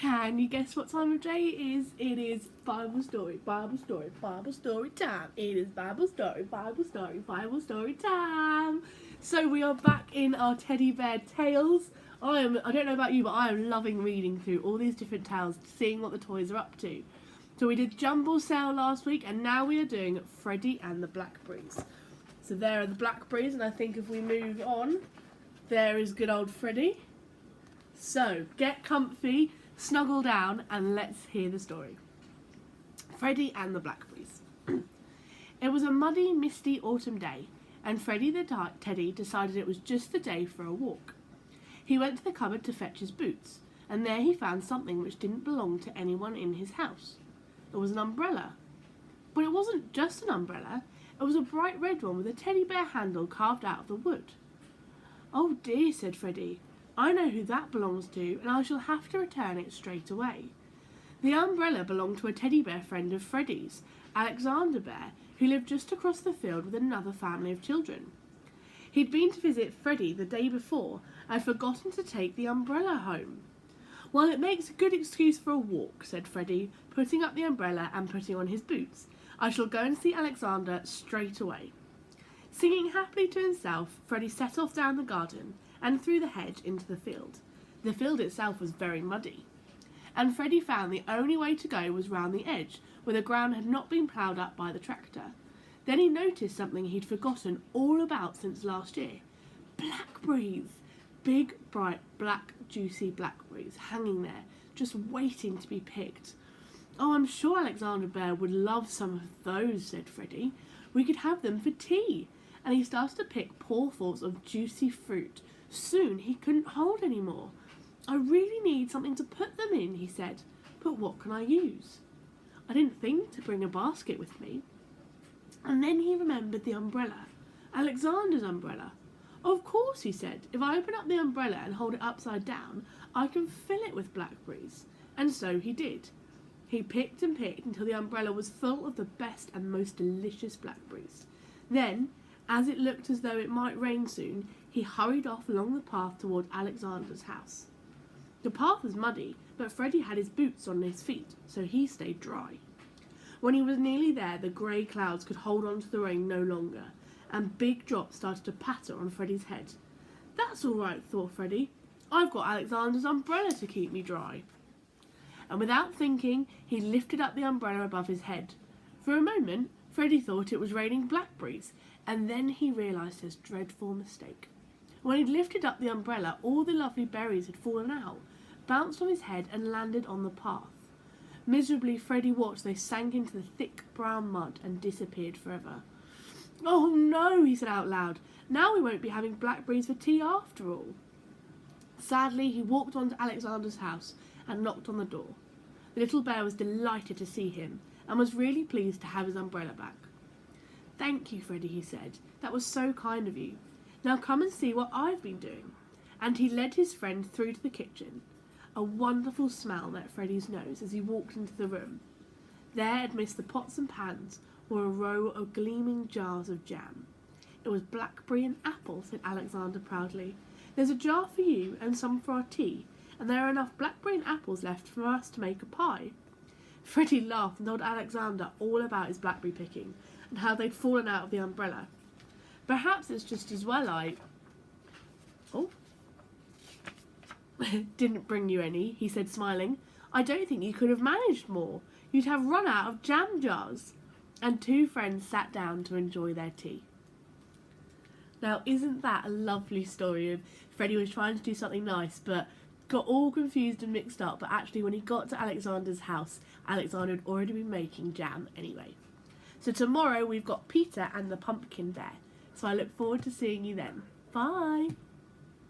Can you guess what time of day it is? It is Bible story, Bible story, Bible story time. It is Bible story, Bible story, Bible story time. So we are back in our teddy bear tales. I don't know about you, but I am loving reading through all these different tales, seeing what the toys are up to. So we did Jumble Sale last week, and now we are doing Freddy and the Blackberries. So there are the Blackberries, and I think if we move on, there is good old Freddy. So get comfy, snuggle down, and let's hear the story. Freddy and the Blackberries. It was a muddy, misty autumn day, and Freddy the teddy decided it was just the day for a walk. He went to the cupboard to fetch his boots, and there he found something which didn't belong to anyone in his house. It was an umbrella. But it wasn't just an umbrella, it was a bright red one with a teddy bear handle carved out of the wood. "Oh dear," said Freddy, "I know who that belongs to, and I shall have to return it straight away." The umbrella belonged to a teddy bear friend of Freddy's, Alexander Bear, who lived just across the field with another family of children. He'd been to visit Freddy the day before and forgotten to take the umbrella home. "Well, it makes a good excuse for a walk," said Freddy, putting up the umbrella and putting on his boots. "I shall go and see Alexander straight away." Singing happily to himself, Freddy set off down the garden and through the hedge into the field. The field itself was very muddy, and Freddy found the only way to go was round the edge, where the ground had not been ploughed up by the tractor. Then he noticed something he'd forgotten all about since last year. Blackberries! Big, bright, black, juicy blackberries hanging there, just waiting to be picked. "Oh, I'm sure Alexander Bear would love some of those," said Freddy. "We could have them for tea." And he started to pick pawfuls of juicy fruit. Soon he couldn't hold any more. "I really need something to put them in," he said. "But what can I use? I didn't think to bring a basket with me." And then he remembered the umbrella, Alexander's umbrella. "Of course," he said, "if I open up the umbrella and hold it upside down, I can fill it with blackberries." And so he did. He picked and picked until the umbrella was full of the best and most delicious blackberries. Then, as it looked as though it might rain soon, he hurried off along the path toward Alexander's house. The path was muddy, but Freddy had his boots on his feet, so he stayed dry. When he was nearly there, the grey clouds could hold on to the rain no longer, and big drops started to patter on Freddy's head. "That's all right," thought Freddy. "I've got Alexander's umbrella to keep me dry." And without thinking, he lifted up the umbrella above his head. For a moment, Freddy thought it was raining blackberries, and then he realised his dreadful mistake. When he'd lifted up the umbrella, all the lovely berries had fallen out, bounced off his head and landed on the path. Miserably, Freddy watched they sank into the thick brown mud and disappeared forever. "Oh no," he said out loud, "now we won't be having blackberries for tea after all." Sadly, he walked on to Alexander's house and knocked on the door. The little bear was delighted to see him and was really pleased to have his umbrella back. "Thank you, Freddy," he said. "That was so kind of you. Now come and see what I've been doing." And he led his friend through to the kitchen. A wonderful smell met Freddy's nose as he walked into the room. There, amidst the pots and pans, were a row of gleaming jars of jam. "It was blackberry and apple," said Alexander proudly. "There's a jar for you and some for our tea, and there are enough blackberry and apples left for us to make a pie." Freddy laughed and told Alexander all about his blackberry picking and how they'd fallen out of the umbrella. "Perhaps it's just as well didn't bring you any," he said, smiling. "I don't think you could have managed more. You'd have run out of jam jars." And two friends sat down to enjoy their tea. Now, isn't that a lovely story of Freddy was trying to do something nice, but got all confused and mixed up, but actually when he got to Alexander's house, Alexander had already been making jam anyway. So tomorrow we've got Peter and the Pumpkin Bear. So I look forward to seeing you then. Bye!